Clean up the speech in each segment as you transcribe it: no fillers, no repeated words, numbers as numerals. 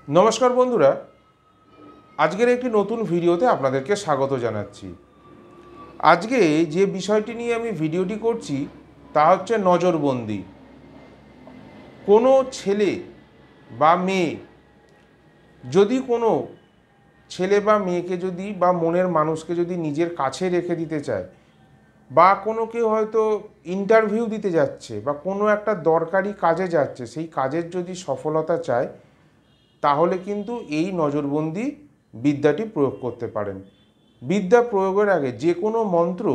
নমস্কার বন্ধুরা, আজকের একটি নতুন ভিডিওতে আপনাদেরকে স্বাগত জানাচ্ছি। আজকে যে বিষয়টি নিয়ে আমি ভিডিওটি করছি তা হচ্ছে নজরবন্দি। কোনো ছেলে বা মেয়ে যদি কোনো ছেলে বা মেয়েকে যদি বা মনের মানুষকে যদি নিজের কাছে রেখে দিতে চায়, বা কোনো কেউ হয়তো ইন্টারভিউ দিতে যাচ্ছে বা কোনো একটা দরকারি কাজে যাচ্ছে, সেই কাজের যদি সফলতা চায় তাহলে কিন্তু এই নজরবন্দি বিদ্যাটি প্রয়োগ করতে পারেন। বিদ্যা প্রয়োগের আগে যে কোনো মন্ত্র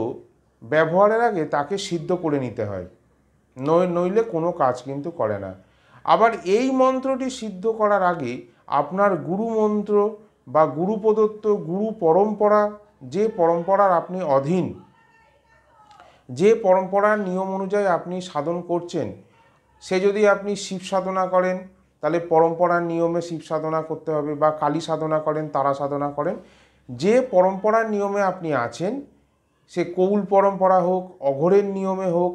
ব্যবহারের আগে তাকে সিদ্ধ করে নিতে হয়, নইলে কোনো কাজ কিন্তু করে না। আবার এই মন্ত্রটি সিদ্ধ করার আগে আপনার গুরু মন্ত্র বা গুরু প্রদত্ত গুরু পরম্পরা, যে পরম্পরার আপনি অধীন, যে পরম্পরার নিয়ম অনুযায়ী আপনি সাধন করছেন, সে যদি আপনি শিব সাধনা করেন তাহলে পরম্পরার নিয়মে শিব সাধনা করতে হবে, বা কালী সাধনা করেন, তারা সাধনা করেন, যে পরম্পরার নিয়মে আপনি আছেন, সে কৌল পরম্পরা হোক, অঘোরের নিয়মে হোক,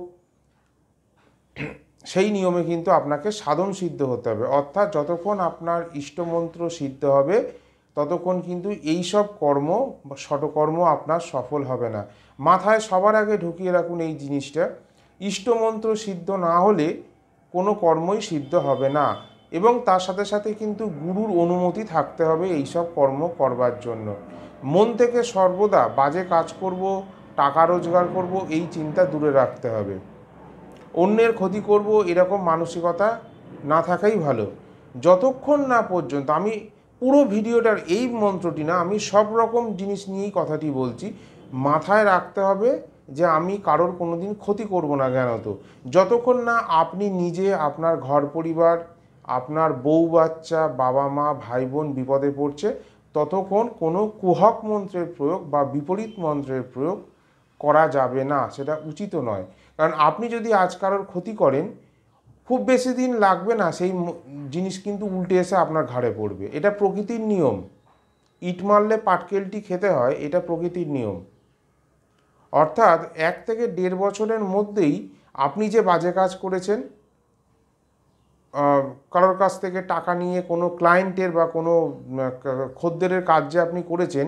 সেই নিয়মে কিন্তু আপনাকে সাধন সিদ্ধ হতে হবে। অর্থাৎ যতক্ষণ আপনার ইষ্টমন্ত্র সিদ্ধ হবে ততক্ষণ কিন্তু এইসব কর্ম বা ষটকর্ম আপনার সফল হবে না। মাথায় সবার আগে ঢুকিয়ে রাখুন এই জিনিসটা, ইষ্টমন্ত্র সিদ্ধ না হলে কোনো কর্মই সিদ্ধ হবে না, এবং তার সাথে সাথে কিন্তু গুরুর অনুমতি থাকতে হবে এইসব কর্ম করবার জন্য। মন থেকে সর্বদা বাজে কাজ করব, টাকা রোজগার করব, এই চিন্তা দূরে রাখতে হবে। অন্যের ক্ষতি করব এরকম মানসিকতা না থাকাই ভালো। যতক্ষণ না পর্যন্ত আমি পুরো ভিডিওটার এই মন্ত্রটি না, আমি সব রকম জিনিস নিয়েই কথাটি বলছি, মাথায় রাখতে হবে যে আমি কারোর কোনো দিন ক্ষতি করব না জ্ঞানত। যতক্ষণ না আপনি নিজে, আপনার ঘর পরিবার, আপনার বউ বাচ্চা, বাবা মা, ভাই বোন বিপদে পড়ছে, ততক্ষণ কোনো কুহক মন্ত্রের প্রয়োগ বা বিপরীত মন্ত্রের প্রয়োগ করা যাবে না, সেটা উচিত নয়। কারণ আপনি যদি আজ কারোর ক্ষতি করেন, খুব বেশি দিন লাগবে না সেই জিনিস কিন্তু উল্টে এসে আপনার ঘাড়ে পড়বে। এটা প্রকৃতির নিয়ম। ইট মারলে পাটকেলটি খেতে হয়, এটা প্রকৃতির নিয়ম। অর্থাৎ 1 থেকে 1.5 বছরের মধ্যেই আপনি যে বাজে কাজ করেছেন, কারোর কাছ থেকে টাকা নিয়ে কোনো ক্লায়েন্টের বা কোনো খদ্দেরের কাজ যে আপনি করেছেন,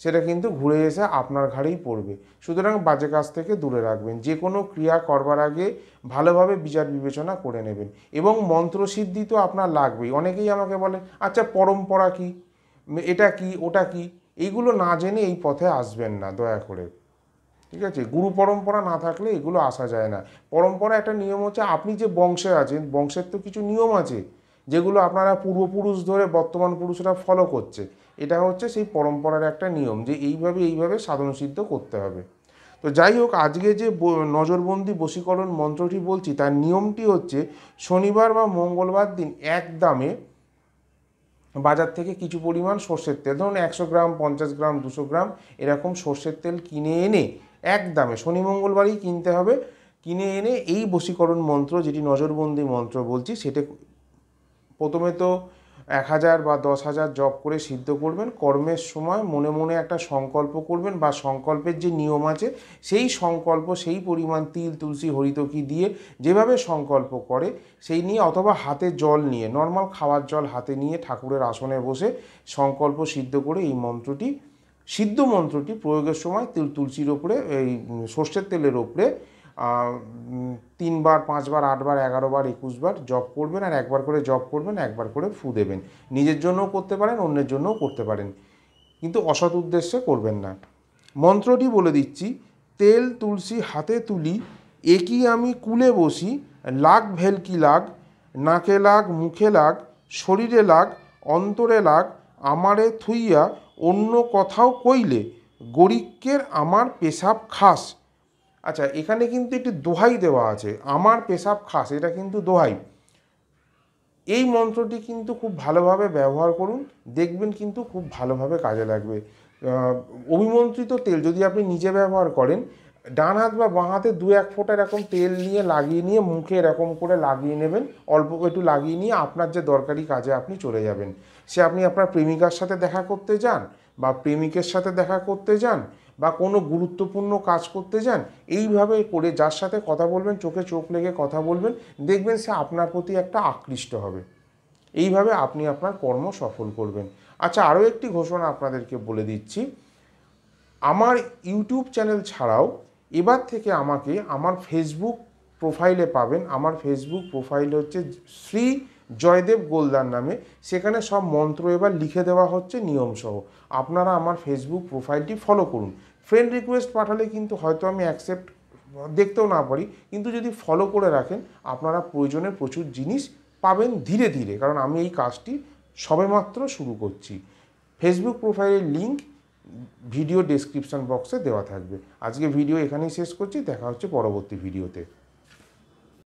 সেটা কিন্তু ঘুরে এসে আপনার ঘাড়েই পড়বে। সুতরাং বাজে কাজ থেকে দূরে রাখবেন। যে কোনো ক্রিয়া করবার আগে ভালোভাবে বিচার বিবেচনা করে নেবেন, এবং মন্ত্রসিদ্ধি তো আপনার লাগবেই। অনেকেই আমাকে বলেন, আচ্ছা পরম্পরা কি, এটা কি, ওটা কি, এইগুলো না জেনে এই পথে আসবেন না দয়া করে। ঠিক আছে, গুরু পরম্পরা না থাকলে এগুলো আসা যায় না। পরম্পরা একটা নিয়ম হচ্ছে, আপনি যে বংশে আছেন, বংশের তো কিছু নিয়ম আছে যেগুলো আপনারা পূর্বপুরুষ ধরে বর্তমান পুরুষরা ফলো করছে। এটা হচ্ছে সেই পরম্পরার একটা নিয়ম, যে এইভাবে সাধন সিদ্ধ করতে হবে। তো যাই হোক, আজকে যে নজরবন্দি বশীকরণ মন্ত্রটি বলছি, তার নিয়মটি হচ্ছে, শনিবার বা মঙ্গলবার দিন এক দামে বাজার থেকে কিছু পরিমাণ সর্ষের তেল, ধরুন 100 গ্রাম, 50 গ্রাম, 200 গ্রাম এরকম সর্ষের তেল কিনে এনে এক দামে, শনি মঙ্গলবারই কিনতে হবে, কিনে এনে এই বশীকরণ মন্ত্র, যেটি নজরবন্দি মন্ত্র বলছি, সেটা প্রথমে তো 1000 বা 10,000 জপ করে সিদ্ধ করবেন। কর্মের সময় মনে মনে একটা সংকল্প করবেন, বা সংকল্পের যে নিয়ম আছে সেই সংকল্প, সেই পরিমাণ তিল, তুলসী, হরিতকি দিয়ে যেভাবে সংকল্প করে সেই নিয়ে, অথবা হাতে জল নিয়ে, নর্মাল খাওয়ার জল হাতে নিয়ে ঠাকুরের আসনে বসে সংকল্প সিদ্ধ করে এই মন্ত্রটি, সিদ্ধ মন্ত্রটি প্রয়োগের সময় তুলসীর ওপরে, এই সর্ষের তেলের ওপরে 3 বার, 5 বার, 8 বার, 11 বার, 21 বার জপ করবেন, আর একবার করে জপ করবেন, একবার করে ফু দেবেন। নিজের জন্যও করতে পারেন, অন্যের জন্যও করতে পারেন, কিন্তু অসৎ উদ্দেশ্যে করবেন না। মন্ত্রটি বলে দিচ্ছি, তেল তুলসী হাতে তুলি, একই আমি কুলে বসি, লাগ ভেলকি লাগ, নাকে লাগ, মুখে লাগ, শরীরে লাগ, অন্তরে লাগ, আমারে থুইয়া অন্য কথাও কইলে, গরিক্কের আমার পেশাব খাস। আচ্ছা, এখানে কিন্তু একটি দোহাই দেওয়া আছে, আমার পেশাব খাস, এটা কিন্তু দোহাই। এই মন্ত্রটি কিন্তু খুব ভালোভাবে ব্যবহার করুন, দেখবেন কিন্তু খুব ভালোভাবে কাজে লাগবে। অভিমন্ত্রিত তেল যদি আপনি নিজে ব্যবহার করেন, ডান হাত বা বাঁ হাতে 2-1 ফোঁটা এরকম তেল নিয়ে লাগিয়ে নিয়ে মুখে এরকম করে লাগিয়ে নেবেন, অল্প একটু লাগিয়ে নিয়ে আপনার যে দরকারি কাজে আপনি চলে যাবেন। সে আপনি আপনার প্রেমিকার সাথে দেখা করতে যান, বা প্রেমিকের সাথে দেখা করতে যান, বা কোনো গুরুত্বপূর্ণ কাজ করতে যান, এইভাবে করে যার সাথে কথা বলবেন, চোখে চোখ লেগে কথা বলবেন, দেখবেন সে আপনার প্রতি একটা আকৃষ্ট হবে। এইভাবে আপনি আপনার কর্ম সফল করবেন। আচ্ছা, আরও একটি ঘোষণা আপনাদেরকে বলে দিচ্ছি, আমার ইউটিউব চ্যানেল ছাড়াও এবার থেকে আমাকে আমার ফেসবুক প্রোফাইলে পাবেন। আমার ফেসবুক প্রোফাইল হচ্ছে শ্রী জয়দেব গোলদার নামে। সেখানে সব মন্ত্র এবার লিখে দেওয়া হচ্ছে নিয়মসহ। আপনারা আমার ফেসবুক প্রোফাইলটি ফলো করুন। ফ্রেন্ড রিকোয়েস্ট পাঠালে কিন্তু হয়তো আমি অ্যাকসেপ্ট দেখতেও না পারি, কিন্তু যদি ফলো করে রাখেন আপনারা প্রয়োজনে প্রচুর জিনিস পাবেন ধীরে ধীরে, কারণ আমি এই কাজটি সবেমাত্র শুরু করছি। ফেসবুক প্রোফাইলের লিঙ্ক ভিডিও ডেসক্রিপশন বক্সে দেওয়া থাকবে। আজকে ভিডিও এখানেই শেষ করছি, দেখা হচ্ছে পরবর্তী ভিডিওতে।